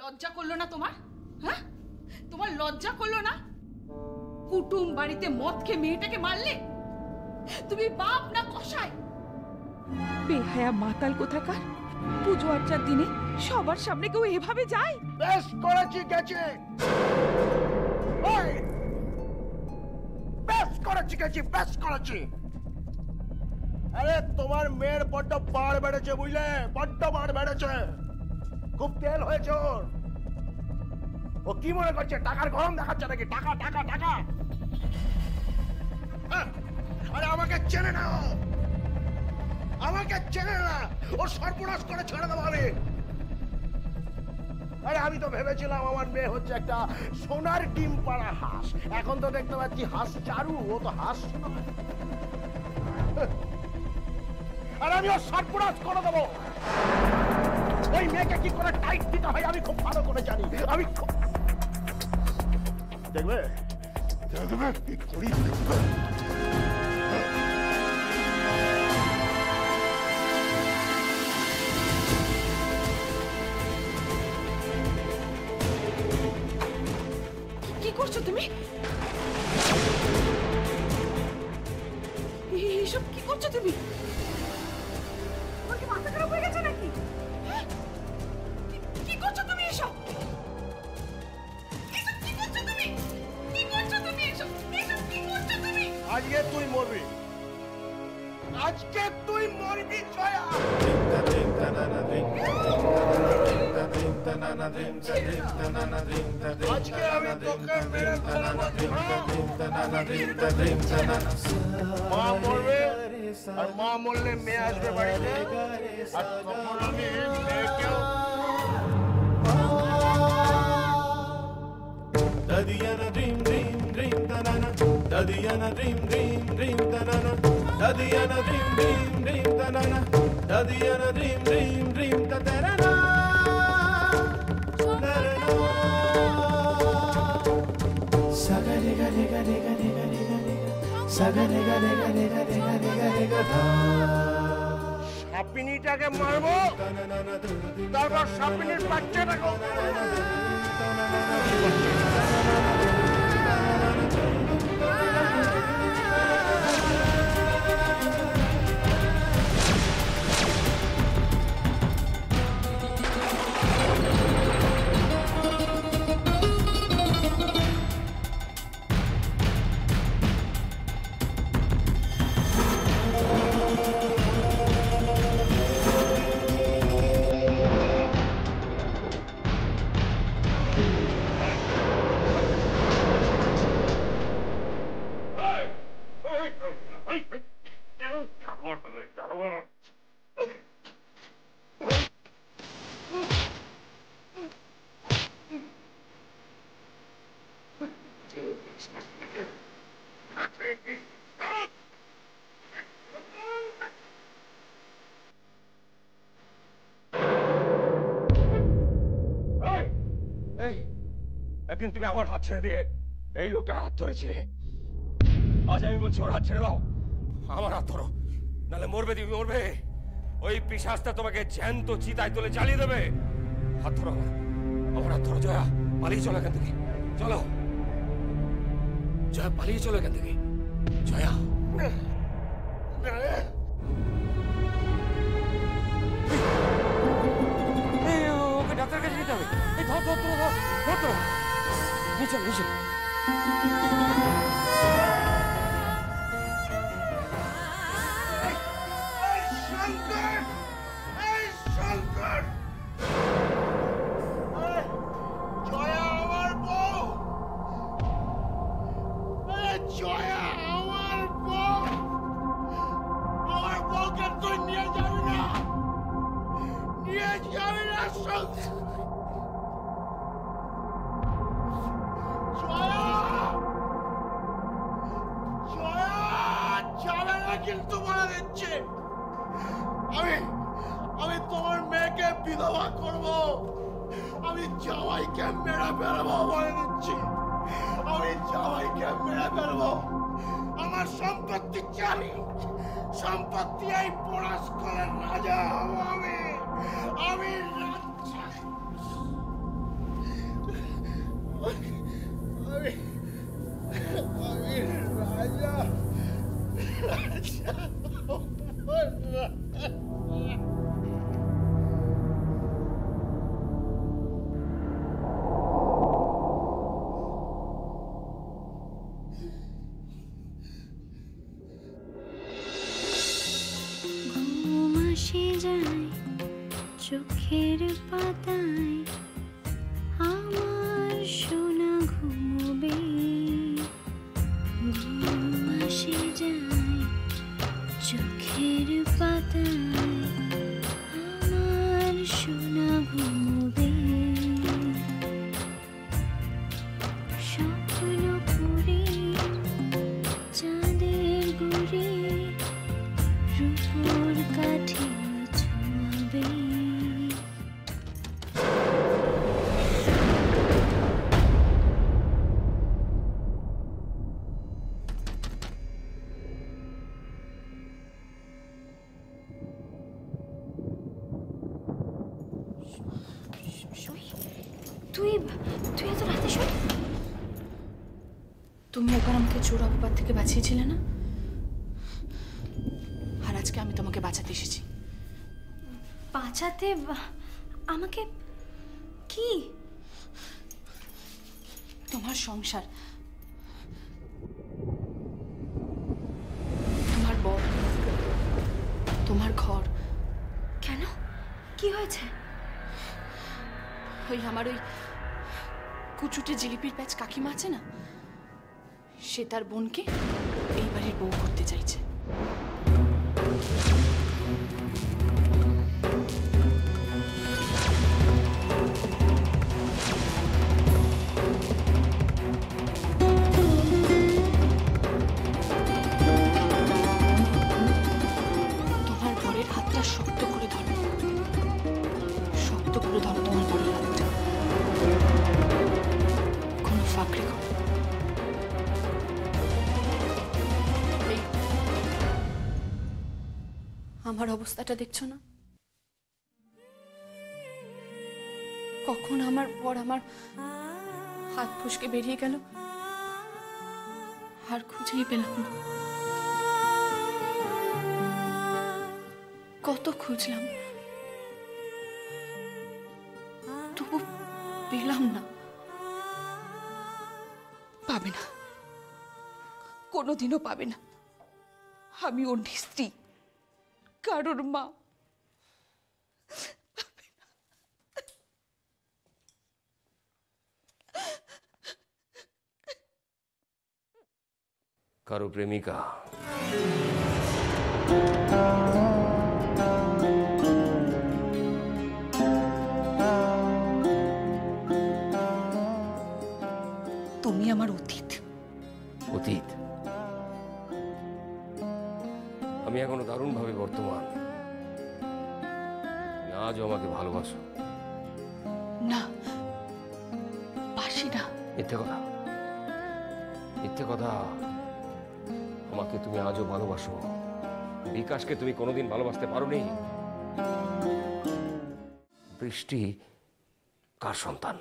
লজ্জা করলো না তোমার? হ্যাঁ, তোমার লজ্জা করলো না? কুটুম বাড়িতে মদ খেয়ে মেয়েটাকে মারলে। তুমি বাপ না কসাই? বেহায়া মাতাল কোথাকার। পুজো আর্চার দিনে সবার সামনে কেউ এভাবে যায়? বেশ করেছি গেছে, বেশ করেছি গেছি, বেশ করেছি। আরে তোমার মেয়ের বড্ড বাড় বেড়েছে, বুঝলে? বড্ড বাড় বেড়েছে, খুব তেল হয়েছে ওর। ও কি মনে করছে টাকার গরম দেখাচ্ছে নাকি? টাকা টাকা টাকা। আরে আমাকে চেনে না, আমাকে চেনে না। ওর সর্বনাশ করে ছেড়ে দেবো আমি। আরে আমি তো ভেবেছিলাম আমার মেয়ে হচ্ছে একটা সোনার ডিম পাড়া হাঁস, এখন তো দেখতে পাচ্ছি হাঁস চারু। ও তো হাঁস নয়। আর আমি ওর সর্বনাশ করে দেবো। ওই মেয়েকে কি করে টাইট দিতে হয় আমি খুব ভালো করে জানি। আমি দেখবে দেখবে কি করি। কি করছো তুমি? এইসব কি করছো তুমি? তোমার কি মাথা খারাপ হয়ে গেছে নাকি? কি করছো তুমি এসব? কি করছো তুমি? কি করছো তুমি এসব? কি করছো তুমি? আজকে তুই মরবি, আজকে তুই মরবি জয়া। আজকে আমি তোকে মেরে ফেলবো। মা মরবে, আর মা মরলে মেয়ে আসবে বাড়িতে, আর তখন আমি মেয়েকেও Dadiyana dream dream dream tanana, Dadiyana dream dream dream tanana, Dadiyana dream dream dream tanana, Dadiyana dream dream dream tanana. Sagare ga ga ga ga ga ga ga, sagare ga ga ga ga ga ga ga ga. সাপিনীটাকে মারবো, তারপর সাপিনীর বাচ্চাটাকে। একদিন তুমি আমার হাত ছেড়ে দিয়ে এই লোকটা হাত ধরেছে, আজ আমি বলছি ওর হাত ছেড়ে দাও। আমার হাত ধরো, নাহলে মরবে, তুমি মরবে। ওই পিশাচটা তোমাকে জ্যান্ত চিতায় তুলে জ্বালিয়ে দেবে। হাত ধরো আমার হাত ধরো। জয়া, পালিয়ে চলো এখান থেকে, চলো জয়া, পালিয়ে চলো এখান থেকে। জয়া, ওকে ডাক্তার কাছে নিতে হবে। এই ধর ধর ধর ধর ধর, নিচে নিচে। কিন্তু বলে দিচ্ছে আমি তোমার মেয়েকে বিধবা করব। আমি জামাইকে মেরে ফেলবো, বলে দিচ্ছি। আমি জামাইকে মেরে ফেলবো। আমার সম্পত্তি চাই, সম্পত্তি এই পরাস্কলের রাজা হবো আমি। আমি চোখের পাতায় আমার সোনা ঘুমোবে, ঘুম আসে যায় চোখের পাতায় আমার সোনা ঘুমোবে। স্বপ্ন করে চাঁদের গুড়ে রূপোর কাঠে ছোঁয়াবে। তুই তুই এত রাতে শুই? তুমি একবার আমাকে চোর অপবাদ থেকে বাঁচিয়েছিলে না, আর আজকে আমি তোমাকে বাঁচাতে এসেছি। বাঁচাতে আমাকে? কি? তোমার সংসার, তোমার বর, তোমার ঘর। কেন? কি হয়েছে? ওই আমার ওই কুচুটে জিলিপির প্যাচ কাকিমা আছে না, সে তার বোনকে এই বাড়ির বউ করতে চাইছে। তোমার বরের হাতটা শক্ত করে ধরো, শক্ত করে ধরো তোমার বরের হাতটা, কোনো ফাঁক রেখো। এই, আমার অবস্থাটা দেখছো না? কখন আমার বর আমার হাত ফসকে বেরিয়ে গেল, আর খুঁজেই পেলাম না। কত খুঁজলাম, তবু পেলাম না। পাবে না, কোনোদিনও পাবে না। আমি ওর স্ত্রী, কারোর মা। কারো প্রেমিকা। তুমি আমার অতীত। অতীত? আমি এখনো দারুণভাবে বর্তমান। তুমি আজও আমাকে ভালোবাসো? না, বাসি না। মিথ্যে কথা, মিথ্যে কথা। আমাকে তুমি আজও ভালোবাসো। বিকাশকে তুমি কোনোদিন ভালোবাসতে পারোনি। বৃষ্টি কার সন্তান?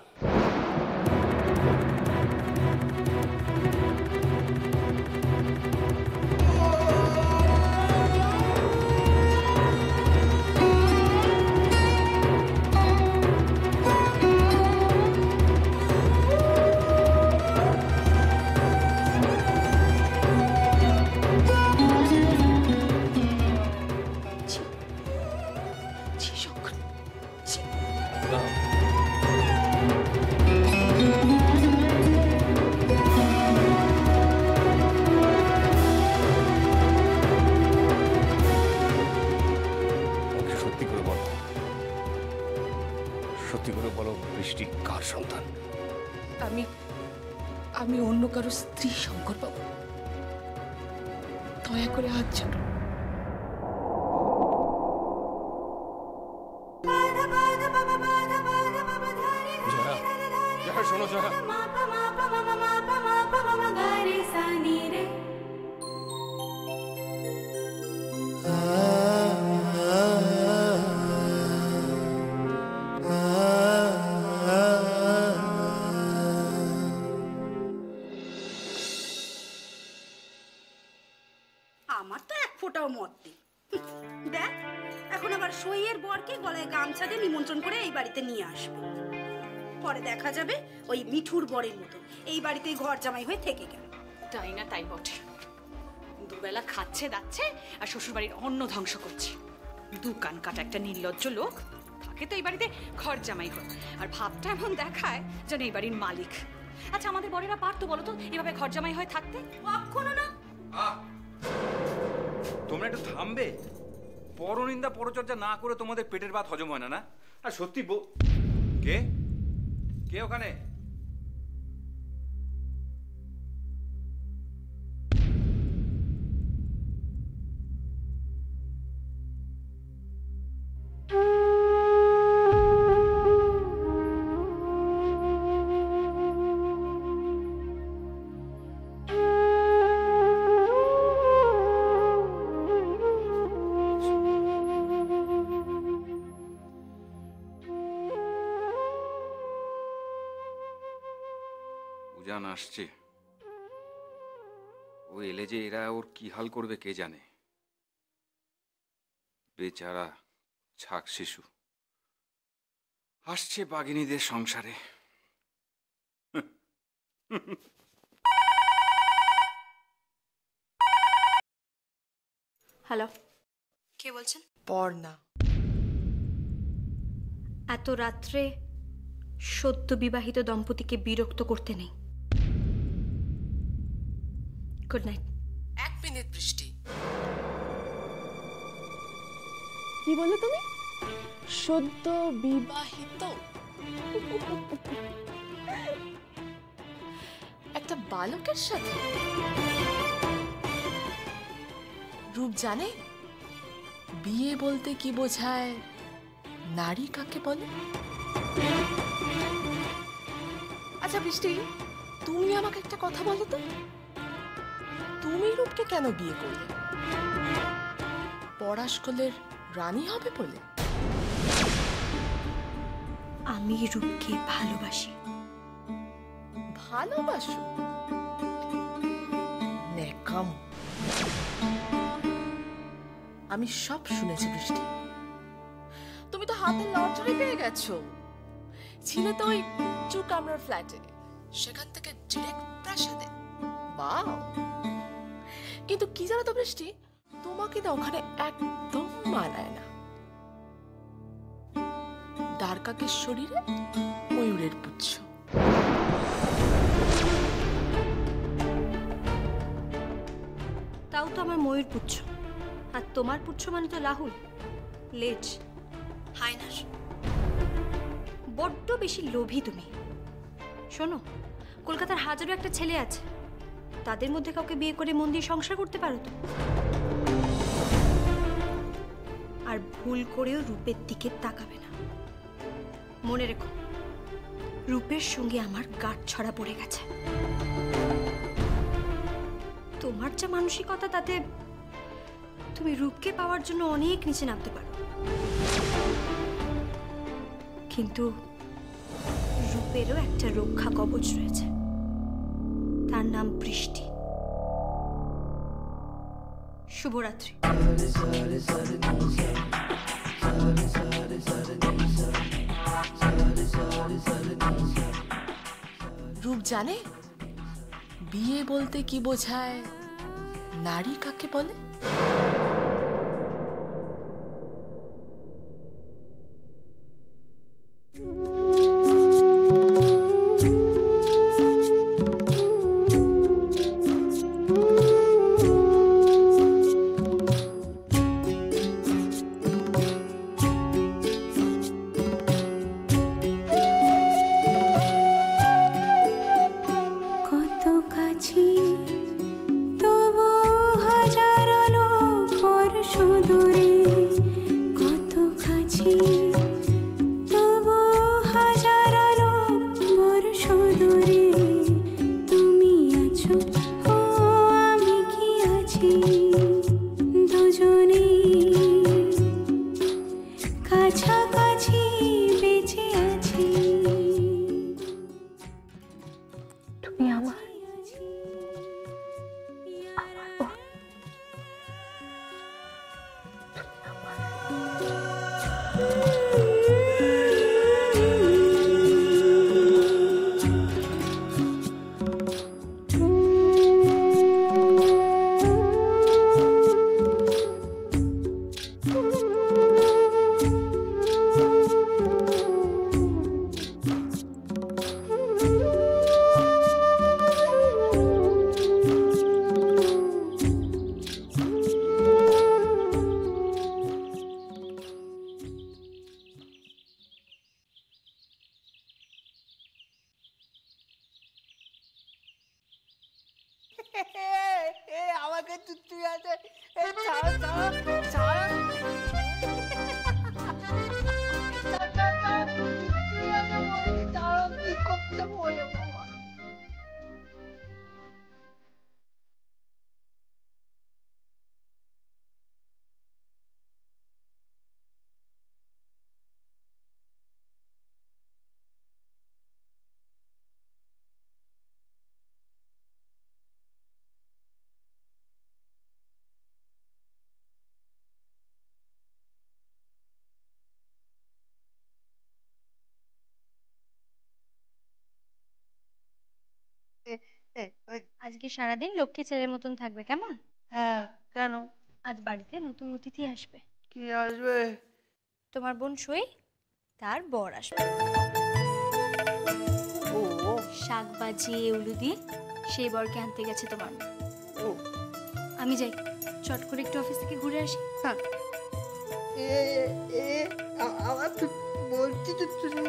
সত্যি করে বলো, বৃষ্টি কার সন্তান? আমি অন্য কারো স্ত্রী, শঙ্কর বাবু। দয়া করে হাত ছাড়ো। জয়া, শোনো জয়া। আমার তো এক ফোঁটাও মত নেই। দেখ, এখন আবার সইয়ের বরকে গলায় গামছা দিয়ে নিমন্ত্রণ করে এই বাড়িতে নিয়ে আসবে। পরে দেখা যাবে ওই মিঠুর বরের মতো এই বাড়িতেই ঘর জামাই হয়ে থেকে গেল। তাই না তাই বটে, দুবেলা খাচ্ছে দাচ্ছে আর শ্বশুর বাড়ির অন্ন ধ্বংস করছে। দু কান কাটা একটা নির্লজ্জ লোক। থাকে তো এই বাড়িতে ঘর জামাই হয়, আর ভাবটা এমন দেখায় যেন এই বাড়ির মালিক। আচ্ছা আমাদের বরেরা পারতো বলো তো এভাবে ঘর জামাই হয়ে থাকতে? কখনো না। তোমরা একটু থামবে? পরনিন্দা পরচর্চা না করে তোমাদের পেটের ভাত হজম হয় না না? আর সত্যি কে কে ওখানে? উজান আসছে, ও এলে যে এরা ওর কি হাল করবে কে জানে। বেচারা ছাক শিশু আসছে বাঘিনীদের সংসারে। হ্যালো, কে বলছেন? পর্ণা। এত রাত্রে সদ্য বিবাহিত দম্পতিকে বিরক্ত করতে নেই। Good night. 1 মিনিট বৃষ্টি। কি বলে তুমি? সদ্য বিবাহিত একটা বালকের সাথে? রূপ জানে বিয়ে বলতে কি বোঝায়, নারী কাকে বলে? আচ্ছা বৃষ্টি, তুমি আমাকে একটা কথা বলো তো, তুমি রূপকে কেন বিয়ে করলে? পরাশকলের রানী হবে বলে? আমি রূপকে ভালোবাসি। ভালোবাসো? নেকাম। আমি সব শুনেছি বৃষ্টি। তুমি তো হাতে লটারি পেয়ে গেছো। ছিলে তো ওই চুকামরার ফ্ল্যাটে, সেখান থেকে ডিরেক্ট প্রাসাদে। বাহ! কিন্তু কি জানো তো বৃষ্টি, তোমাকে না ওখানে একদম মানায় না। দ্বারকাকের শরীরে ময়ূরের পুচ্ছ। তাও তো আমার ময়ূর পুচ্ছ, আর তোমার পুচ্ছ মানে তো লাহুল, লেজ, হায়নার। বড্ড বেশি লোভী তুমি। শোনো, কলকাতার হাজারো একটা ছেলে আছে, তাদের মধ্যে কাউকে বিয়ে করে মন দিয়ে সংসার করতে পারো তো। আর ভুল করেও রূপের দিকে তাকাবে না। মনে রেখো, রূপের সঙ্গে আমার গাঁট ছড়া পড়ে গেছে। তোমার যা মানসিকতা, তাতে তুমি রূপকে পাওয়ার জন্য অনেক নিচে নামতে পারো, কিন্তু রূপেরও একটা রক্ষা কবচ রয়েছে, তার নাম বৃষ্টি। শুভরাত্রি। রূপ জানে বিয়ে বলতে কি বোঝায়, নারী কাকে বলে? কত কাছে তবু হাজারো আমাকে তুই আছে ছাড়ো ছাড়ো ছাড়ো কি করতে বলে বাবা আজকে সারাদিন লক্ষ্মী ছেলের মতন থাকবে কেমন? হ্যাঁ কেন আজ বাড়িতে নতুন অতিথি আসবে। কি আসবে তোমার বোন সই, তার বর আসবে। ও শাক বাজিয়ে উলু দিয়ে সেই বরকে আনতে গেছে তোমার মা। ও আমি যাই, চট করে একটু অফিস থেকে ঘুরে আসি। হ্যাঁ আমার তো বলছি তো তুমি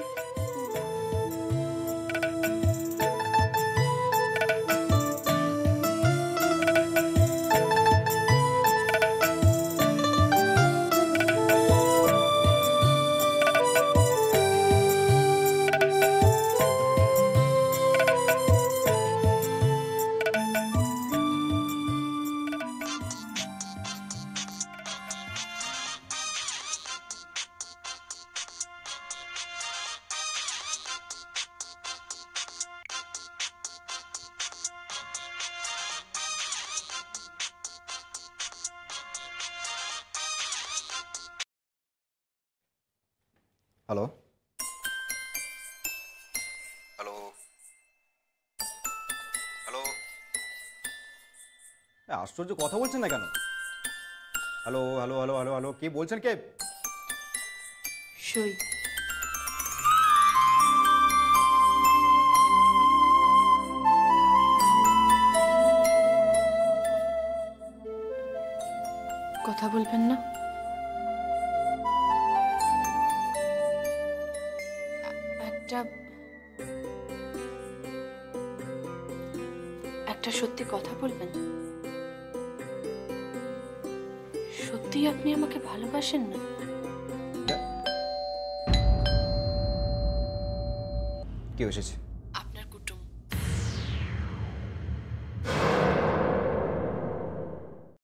হ্যালো হ্যালো হ্যালো আশ্চর্য কথা বলছেন না কেন? Hello hello hello hello hello কে বলছেন? কে? সই। কথা বলবেন না? একটা সত্যি কথা বলবেন? সত্যি আপনি আমাকে ভালোবাসেন না? কেউ এসেছে?